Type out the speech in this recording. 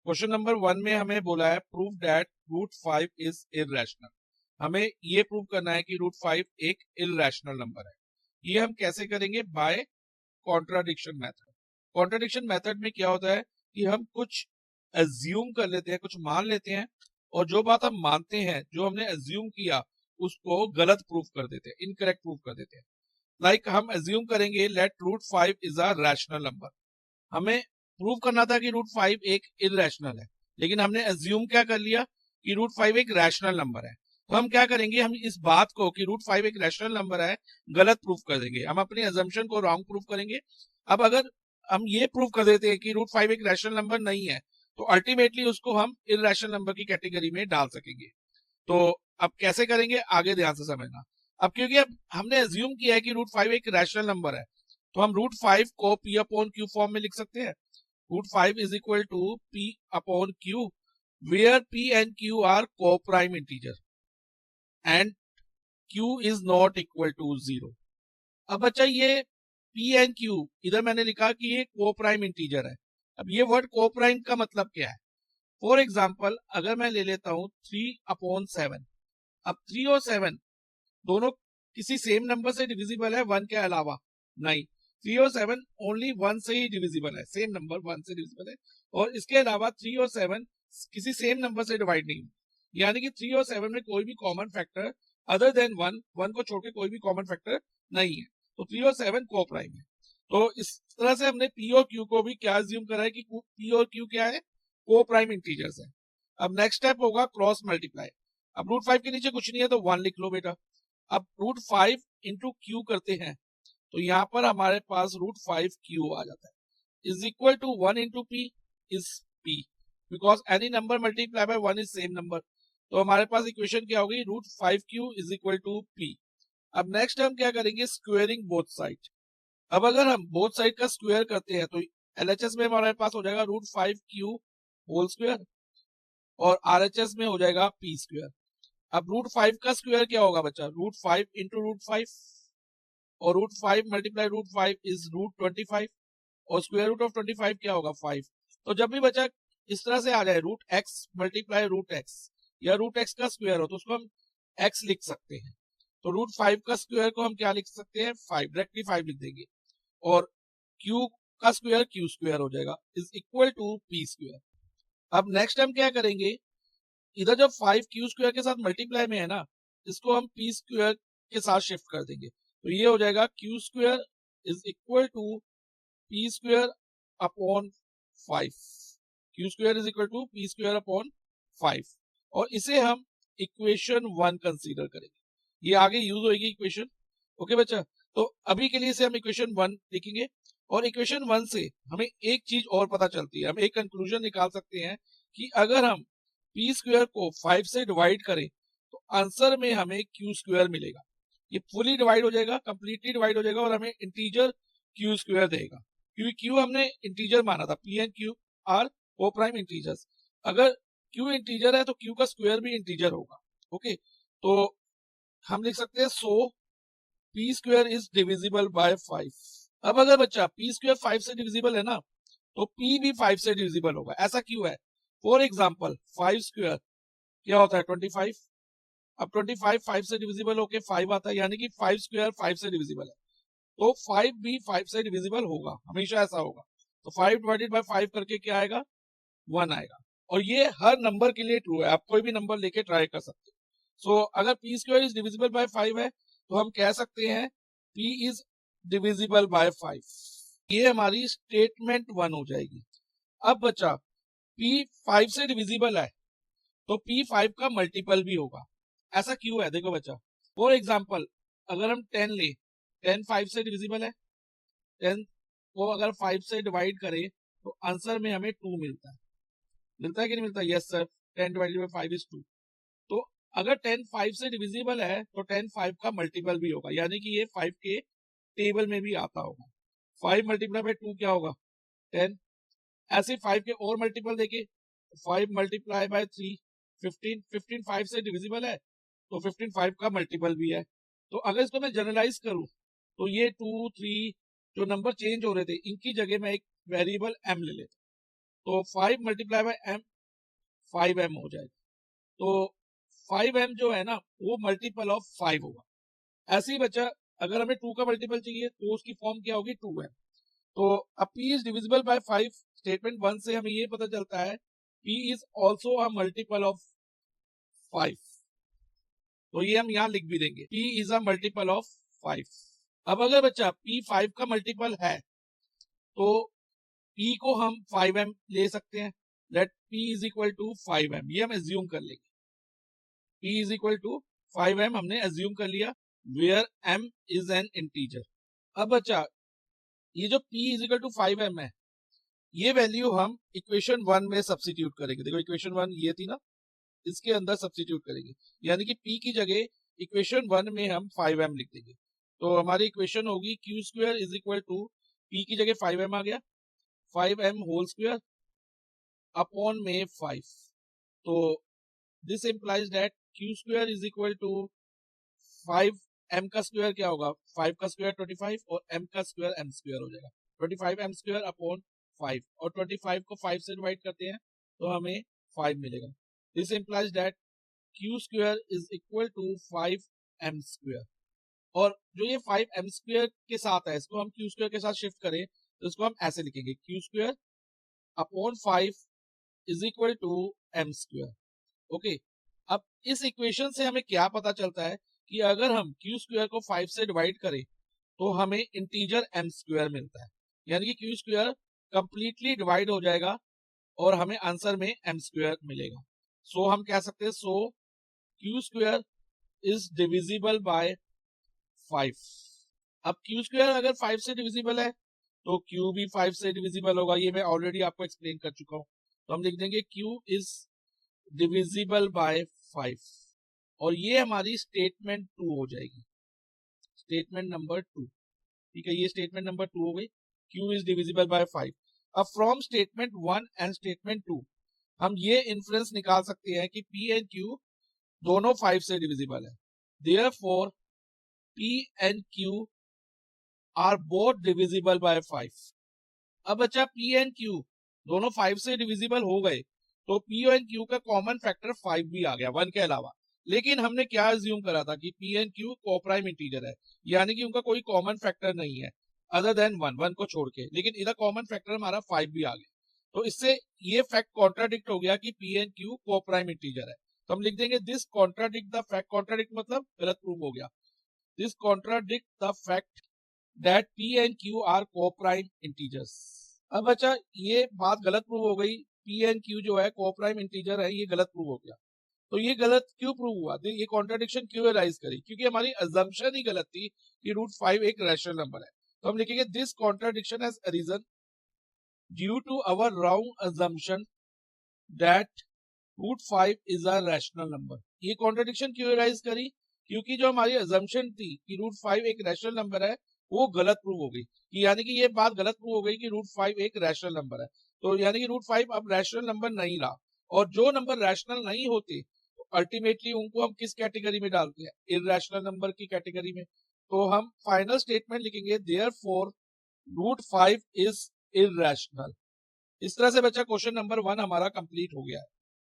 Question number 1 में हमें बोला है prove that root 5 is irrational. हमें ये प्रूव करना है कि रूट 5 एक इररेशनल नंबर है। ये हम कैसे करेंगे? By contradiction method. Contradiction method में क्या होता है कि हम कुछ एज्यूम कर लेते हैं, कुछ मान लेते हैं, और जो बात हम मानते हैं, जो हमने एज्यूम किया, उसको गलत प्रूफ कर देते हैं, इनकरेक्ट प्रूफ कर देते हैं। लाइक हम एज्यूम करेंगे let root 5 is a rational number. हमें प्रूव करना था कि रूट 5 एक इररेशनल है, लेकिन हमने एज्यूम क्या कर लिया कि रूट 5 एक रैशनल नंबर है। तो हम क्या करेंगे, हम इस बात को कि रूट 5 एक रैशनल नंबर है गलत प्रूफ कर देंगे, हम अपनी एजम्पशन को रॉन्ग प्रूफ करेंगे। अब अगर हम ये प्रूव कर देते हैं कि रूट 5 एक रैशनल नंबर नहीं है, तो अल्टीमेटली उसको हम इररेशनल नंबर की कैटेगरी में डाल सकेंगे। तो अब कैसे करेंगे, आगे ध्यान से समझना। अब क्योंकि अब हमने एज्यूम किया है कि रूट 5 एक रैशनल नंबर है, तो हम रूट 5 को p अपॉन q फॉर्म में लिख सकते हैं। Root 5 is equal to p upon q, where p and q are coprime integer and q is not equal to 0। अब बच्चा ये p एंड q इधर मैंने लिखा कि ये को-प्राइम इंटीजर है। अब ये वर्ड को-प्राइम का मतलब क्या है? फॉर एग्जाम्पल अगर मैं ले लेता हूं 3/7, अब 3 और 7 दोनों किसी सेम नंबर से डिविजिबल है 1 के अलावा? नहीं, 3 और 7 ओनली 1 से ही डिविजिबल है, सेम नंबर 1 से डिविजिबल है, और इसके अलावा 3 और 7 किसी सेम नंबर से डिवाइड नहीं, यानी कि 3 और 7 में कोई भी कॉमन फैक्टर अदर देन 1 को छोड़ के कोई भी कॉमन फैक्टर नहीं है, तो 3 और 7 को प्राइम है। तो इस तरह से हमने p और q को भी क्या अज्यूम करा है कि p और q क्या है, को प्राइम इंटीजर्स है। अब नेक्स्ट स्टेप होगा क्रॉस मल्टीप्लाई। अब रूट 5 के नीचे कुछ नहीं है तो 1 लिख लो बेटा। अब रूट 5 इंटू क्यू करते हैं तो यहाँ पर हमारे पास रूट 5 क्यू आ जाता है, is equal to 1 into P is P, because any number multiply by 1 is same number. तो हमारे पास इक्वेशन क्या होगी, root 5 Q is equal to P. अब नेक्स्ट हम क्या करेंगे, स्क्वेयरिंग बोथ साइड। अब अगर हम बोथ साइड का स्क्वायर करते हैं तो एलएचएस में हमारे पास हो जाएगा रूट 5 क्यू होल स्क्वायर, और आरएचएस में हो जाएगा पी स्क्वायर। अब रूट 5 का स्क्वायर क्या होगा बच्चा, रूट 5 इंटू रूट 5, और root 5 multiply root 5 is root 25, और स्क्वायर रूट ऑफ 25 क्या होगा, 5। तो जब भी बच्चा इस तरह से आ जाए root X multiply root X, या रूट एक्स का स्क्वायर हो, तो उसको हम एक्स लिख सकते हैं। तो रूट 5 का स्क्वायर को हम क्या लिख सकते हैं, 5, डायरेक्टली 5 लिख देंगे, और क्यू का स्क्वायर क्यू स्क्वायर हो जाएगा, is equal to P square. अब नेक्स्ट हम क्या करेंगे, इधर जब 5 क्यू स्क्वायर के साथ मल्टीप्लाई में है ना, इसको हम पी स्क्वायर के साथ शिफ्ट कर देंगे, तो ये हो जाएगा Q square is equal to P square upon 5। Q square is equal to P square upon 5, और इसे हम इक्वेशन 1 कंसीडर करेंगे। ये आगे यूज होगी इक्वेशन, ओके बच्चा। तो अभी के लिए इसे हम इक्वेशन 1 लिखेंगे, और इक्वेशन 1 से हमें एक चीज और पता चलती है, हम एक कंक्लूजन निकाल सकते हैं कि अगर हम पी स्क्वायर को 5 से डिवाइड करें तो आंसर में हमें क्यू स्क्वायर मिलेगा। ये फुली डिवाइड हो जाएगा, कंप्लीटली डिवाइड हो जाएगा, और हमें इंटीजर क्यू स्क्वायर देगा, क्योंकि क्यू हमने इंटीजर माना था, पी एंड क्यू आर को प्राइम इंटीजर्स। अगर क्यू इंटीजर है तो क्यू का स्क्वायर भी इंटीजर होगा, ओके। तो हम लिख सकते हैं so P square is divisible by 5। अब अगर बच्चा पी स्क्वायर 5 से डिविजिबल है ना, तो पी भी 5 से डिविजिबल होगा। ऐसा क्यों है, फॉर एग्जाम्पल 5 स्क्वायर क्या होता है, 25। अब 25 5 से डिविजिबल होके 5 आता है, यानी कि 5 स्क्वायर 5 से डिविजिबल है, तो 5 भी 5 से डिविजिबल होगा, हमेशा ऐसा होगा। तो 5 डिवाइडेड बाय 5 करके क्या आएगा, 1 आएगा, और ये हर नंबर के लिए ट्रू है, आप कोई भी नंबर लेके ट्राई कर सकते हो। सो अगर P square is divisible by 5 है तो हम कह सकते हैं पी इज डिविजिबल बाय 5। ये हमारी स्टेटमेंट 1 हो जाएगी। अब बच्चा p 5 से डिविजिबल है तो p 5 का मल्टीपल भी होगा। ऐसा क्यों है, देखो बच्चा, फॉर एग्जाम्पल अगर हम 10 ले, 10 5 से डिविजिबल है, 10 को अगर 5 से डिवाइड करें तो आंसर में हमें 2 मिलता है। मिलता है कि नहीं मिलता, yes sir, 10 divided by 5 is 2। तो अगर 10 5 से डिविजिबल है तो 10 5 का मल्टीपल भी होगा, यानी कि ये 5 के टेबल में भी आता होगा। 5 मल्टीप्लाई बाय 2 क्या होगा, 10। ऐसे 5 के और मल्टीपल देखे, 5 मल्टीप्लाई बाय 3 15, 15 5 से डिविजिबल है तो 15 5 का मल्टीपल भी है। तो अगर इसको मैं जनरलाइज करूं तो ये 2 3 जो नंबर चेंज हो रहे थे, इनकी जगह मैं एक वेरिएबल m ले लेता हूं। तो 5 मल्टीप्लाई बाय m 5m हो जाएगा। तो 5m जो है ना वो मल्टीपल ऑफ 5 होगा। ऐसे ही बच्चा अगर हमें 2 का मल्टीपल चाहिए तो उसकी फॉर्म क्या होगी 2m। तो अब p is divisible by 5 statement 1 से हमें ये पता चलता है p is also a multiple of 5। तो ये हम यहाँ लिख भी देंगे p is a multiple of 5। अब अगर बच्चा p 5 का मल्टीपल है तो p को हम 5m ले सकते हैं। Let p is equal to 5m, ये हम एज्यूम कर लेंगे। p is equal to 5m हमने एज्यूम कर लिया where m is an integer. अब बच्चा ये जो p is equal to 5m है ये वैल्यू हम इक्वेशन 1 में सब्स्टिट्यूट करेंगे। देखो इक्वेशन 1 ये थी ना, इसके अंदर सब्स्टिट्यूट करेंगे, यानी कि p की जगह इक्वेशन 1 में हम 5m लिख देंगे। तो हमारी इक्वेशन होगी Q square is equal to p की जगह 5m आ गया, 5m होल स्क्वायर अपॉन में 5। तो this implies that Q square is equal to 5m का स्क्वायर क्या होगा 5 का स्क्वायर 25 और m का स्क्वायर m स्क्वायर हो जाएगा 25m स्क्वायर अपॉन 5 और 25 को 5 से डिवाइड करते हैं तो हमें 5 मिलेगा। This implies that Q square is equal to 5m square. और जो ये 5m स्क्वायर के साथ है इसको हम क्यू स्क्वायर के साथ शिफ्ट करें तो इसको हम ऐसे लिखेंगे Q square upon 5 is equal to m square. Okay, अब इस इक्वेशन से हमें क्या पता चलता है कि अगर हम क्यू स्क्वायर को 5 से डिवाइड करें तो हमें इंटीजर m स्क्वायर मिलता है, यानी कि क्यू स्क्वायर कंप्लीटली डिवाइड हो जाएगा और हमें आंसर में m स्क्वायर मिलेगा। सो हम कह सकते हैं so Q square is divisible by 5। अब क्यू स्क्वायर अगर 5 से डिविजिबल है तो क्यू भी 5 से डिविजिबल होगा, ये मैं ऑलरेडी आपको एक्सप्लेन कर चुका हूं। तो हम लिख देंगे क्यू इज डिविजिबल बाय 5 और ये हमारी स्टेटमेंट 2 हो जाएगी, स्टेटमेंट नंबर 2। ठीक है, ये स्टेटमेंट नंबर 2 हो गई, क्यू इज डिविजिबल बाय 5। अब फ्रॉम स्टेटमेंट 1 एंड स्टेटमेंट 2 हम ये इन्फ्रेंस निकाल सकते हैं कि पी एंड क्यू दोनों 5 से डिविजिबल है। Therefore P and Q R both divisible by 5। अब बच्चा पी एंड क्यू दोनों 5 से डिविजिबल हो गए तो पी एंड क्यू का कॉमन फैक्टर 5 भी आ गया 1 के अलावा। लेकिन हमने क्या अज्यूम करा था कि P and Q coprime integer है, यानी कि उनका कोई कॉमन फैक्टर नहीं है अदर देन 1 को छोड़ के, लेकिन इधर कॉमन फैक्टर हमारा 5 भी आ गया। तो इससे ये फैक्ट कॉन्ट्राडिक्ट हो गया कि P and Q coprime integer है। तो हम लिख देंगे this contradict the fact, contradict मतलब गलत प्रूव हो गया, this contradict the fact that P and Q R coprime integers. अब बच्चा ये बात गलत प्रूव हो गई, पी एंड क्यू जो है कोप्राइम इंटीजर है, ये गलत प्रूव हो गया। तो ये गलत क्यों प्रूव हुआ, ये कॉन्ट्रडिक्शन क्यों अराइज करी, क्योंकि हमारी अजम्पशन ही गलत थी कि रूट 5 एक रैशनल नंबर है। तो हम लिखेंगे this contradiction has arisen due to our wrong assumption that root 5 is a rational number. ये कॉन्ट्रडिक्शन क्यों अराइज करी, क्योंकि जो हमारी अजम्पशन थी कि रूट 5 एक रैशनल नंबर है वो गलत प्रूव हो गई, कि यानी कि ये बात गलत प्रूव हो गई कि रूट 5 एक रैशनल नंबर है। तो यानी कि रूट 5 अब रैशनल नंबर नहीं रहा, और जो नंबर रैशनल नहीं होते तो अल्टीमेटली उनको हम किस कैटेगरी में डालते हैं, इररेशनल नंबर की कैटेगरी में। तो हम फाइनल स्टेटमेंट लिखेंगे देयरफॉर रूट 5 इज इररेशनल। इस तरह से बच्चा क्वेश्चन नंबर 1 हमारा कंप्लीट हो गया है।